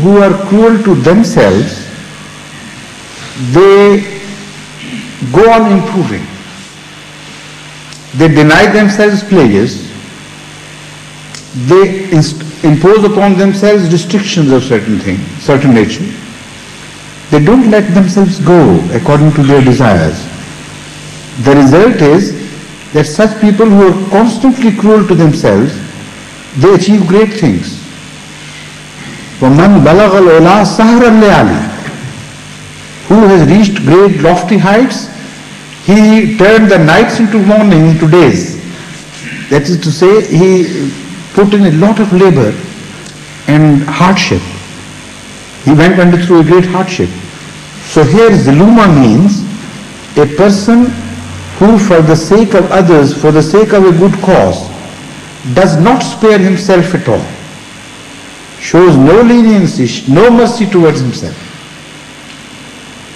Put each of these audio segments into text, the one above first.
who are cruel to themselves, they go on improving. They deny themselves pleasures. They impose upon themselves restrictions of certain things, certain nature. They don't let themselves go according to their desires. The result is that such people who are constantly cruel to themselves, they achieve great things. وَمَنْ بَلَغَ الْعُلَىٰ سَهْرًا لِعَلِي, who has reached great lofty heights, he turned the nights into morning, into days. That is to say, he put in a lot of labor and hardship. He went through a great hardship. So here Ziluma means a person who for the sake of others, for the sake of a good cause, does not spare himself at all, shows no leniency, no mercy towards himself,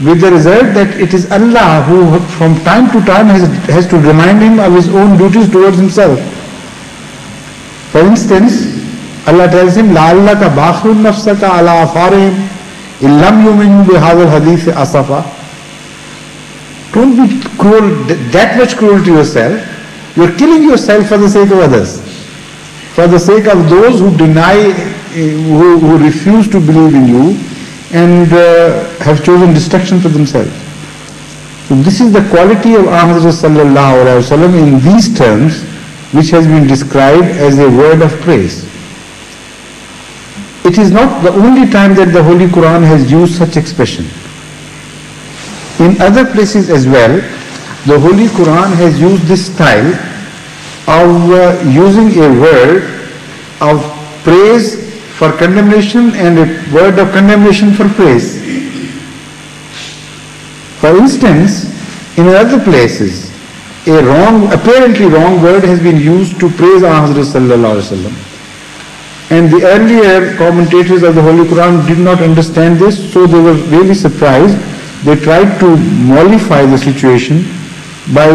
with the result that it is Allah who from time to time has to remind him of his own duties towards himself. For instance, Allah tells him, لَعَلَّكَ بَاخِرٌ نَفْسَكَ عَلَىٰ أَثَارِهِمْ إِن لَمْ يُؤْمِنُوا بِهَذَا الْحَدِيثِ أَسَفًا. Don't be cruel, that much cruel to yourself. You are killing yourself for the sake of others, for the sake of those who deny, who refuse to believe in you and have chosen destruction for themselves. So this is the quality of Ahmad sallallahu alaihi wasallam in these terms, which has been described as a word of praise. It is not the only time that the Holy Quran has used such expression. In other places as well, the Holy Quran has used this style of using a word of praise for condemnation and a word of condemnation for praise. For instance, in other places, a apparently wrong word has been used to praise Ahmad sallallahu alaihi wasallam. And the earlier commentators of the Holy Quran did not understand this, so they were really surprised. They tried to mollify the situation by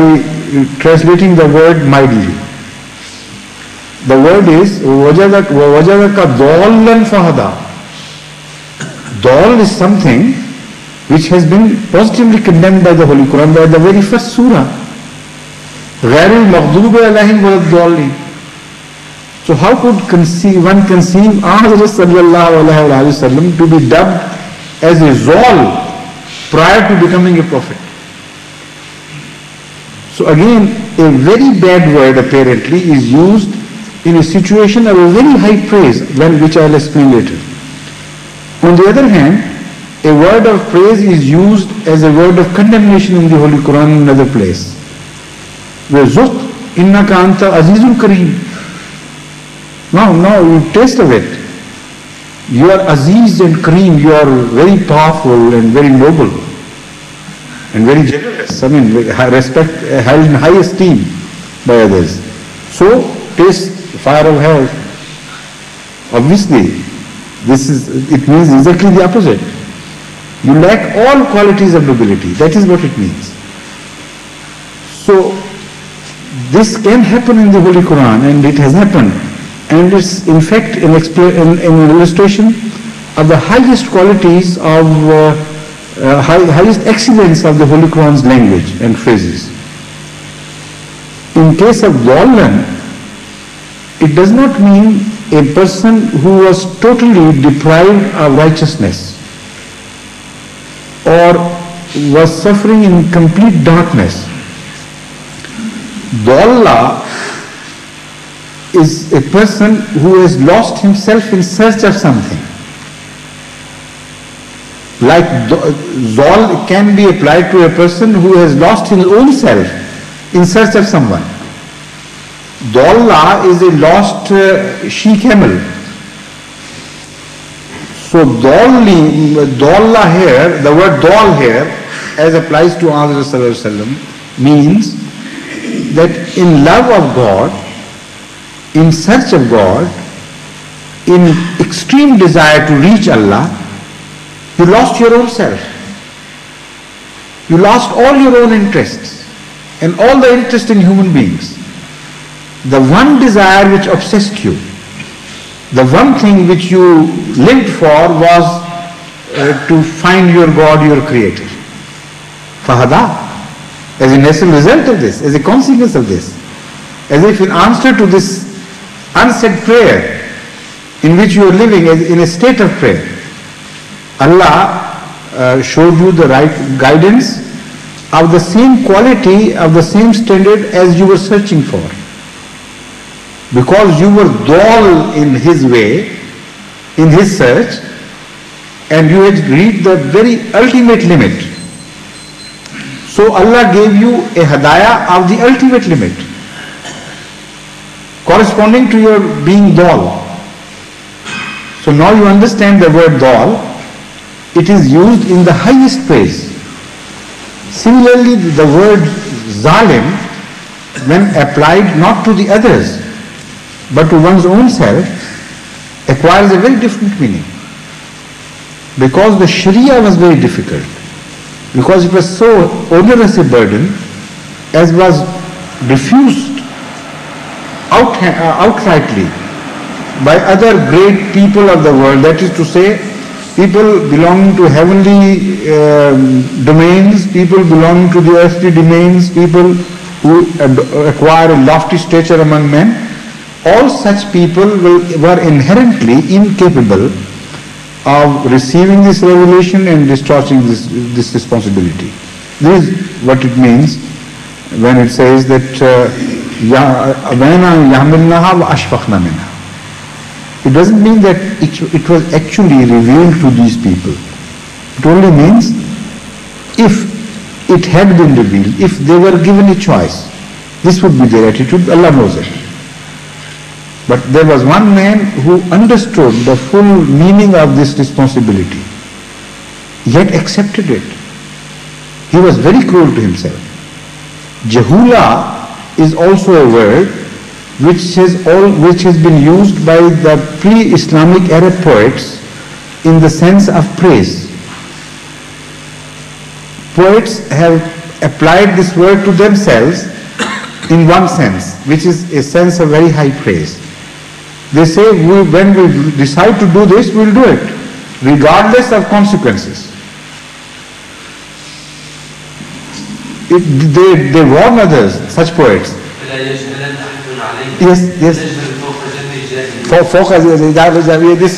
translating the word mildly. The word is وَوَجَدَكَ ضَالًّا فَهَدَى. Dal is something which has been positively condemned by the Holy Quran, by the very first surah. غَيْرِ الْمَغْضُوبِ عَلَيْهِمْ وَلَا الضَّالِّينَ. So how could one conceive Ahmad sallallahu alaihi wasallam to be dubbed as a Zal prior to becoming a prophet? So again, a very bad word apparently is used in a situation of a very high praise, which I will explain later. On the other hand, a word of praise is used as a word of condemnation in the Holy Quran in another place. Where Zuq innaka anta azizul kareem. Now you taste of it. You are aziz and kareem, you are very powerful and very noble and very generous. I mean, respect, held in high esteem by others. So taste the fire of hell. Obviously, it means exactly the opposite. You lack all qualities of nobility. That is what it means. So this can happen in the Holy Quran, and it has happened. And it's in fact an illustration of the highest qualities of highest excellence of the Holy Quran's language and phrases. In case of Dhallan, it does not mean a person who was totally deprived of righteousness or was suffering in complete darkness. Dhalla is a person who has lost himself in search of something. Like Zal can be applied to a person who has lost his own self in search of someone. Dhalla is a lost she-camel. So Dhalla here, the word Dhal here, as applies to Ahmad sallallahu alaihi wasallam, means that in love of God, in search of God, in extreme desire to reach Allah, you lost your own self. You lost all your own interests and all the interest in human beings. The one desire which obsessed you, The one thing which you lived for was to find your God, your Creator. Fahada. As a natural result of this, as a consequence of this, as if in answer to this unsaid prayer in which you are living in a state of prayer, Allah showed you the right guidance of the same quality, of the same standard as you were searching for. Because you were dull in His way, in His search, and you had reached the very ultimate limit. So Allah gave you a hadayah of the ultimate limit, corresponding to your being dull. So now you understand the word dull. It is used in the highest praise. Similarly, the word zalim, when applied not to the others, but to one's own self, acquires a very different meaning. Because the Sharia was very difficult. Because it was so onerous a burden, as was refused outrightly by other great people of the world, that is to say, people belonging to heavenly domains, people belonging to the earthly domains, people who acquire a lofty stature among men. All such people were inherently incapable of receiving this revelation and discharging this responsibility. This is what it means when it says that it doesn't mean that it was actually revealed to these people. It only means if it had been revealed, if they were given a choice, this would be their attitude. Allah knows it. But there was one man who understood the full meaning of this responsibility, yet accepted it. He was very cruel to himself. Jahula is also a word which has been used by the pre-Islamic Arab poets in the sense of praise. Poets have applied this word to themselves in one sense, which is a sense of very high praise. They say, when we decide to do this, we will do it, regardless of consequences. They warn others, such poets. Yes. This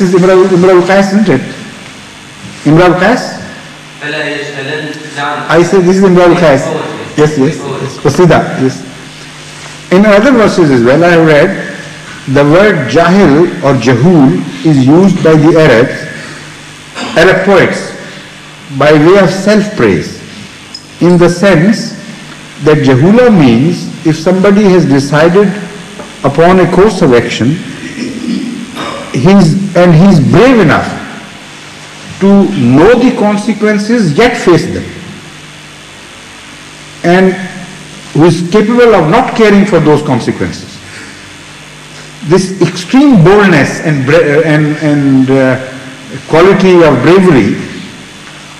is Imra al-Qais, isn't it? Imra al-Qais? I say this is Imra al-Qais. Yes. Qasida, yes. In other verses as well, I have read, the word Jahil or Jahul is used by the Arab poets by way of self-praise, in the sense that Jahula means if somebody has decided upon a course of action, he's brave enough to know the consequences yet face them, and who is capable of not caring for those consequences. This extreme boldness and quality of bravery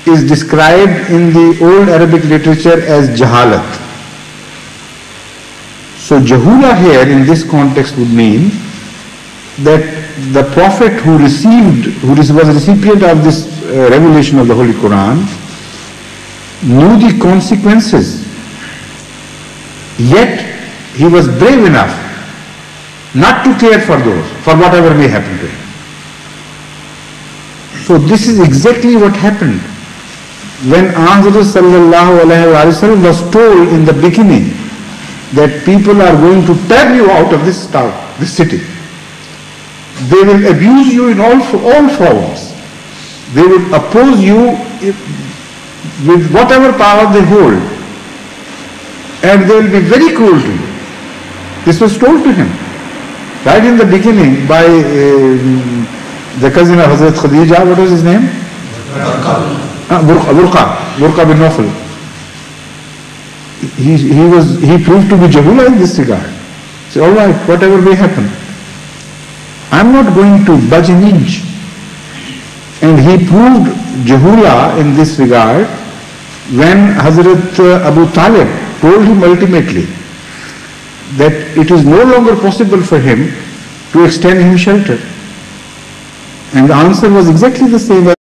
is described in the old Arabic literature as jahalat. So Jahula here in this context would mean that the Prophet who was a recipient of this revelation of the Holy Quran knew the consequences, yet he was brave enough not to care for those, for whatever may happen to him. So this is exactly what happened when Hazrat sallallahu alaihi wasallam was told in the beginning that people are going to turn you out of this town, this city. They will abuse you in all forms. They will oppose you with whatever power they hold, and they will be very cruel to you. This was told to him right in the beginning by the cousin of Hazrat Khadija. What was his name? Burqa bin Nawfal. He proved to be Jahula in this regard. So all right, whatever may happen, I'm not going to budge an inch. And he proved Jahula in this regard when Hazrat Abu Talib told him ultimately that it is no longer possible for him to extend him shelter. And the answer was exactly the same.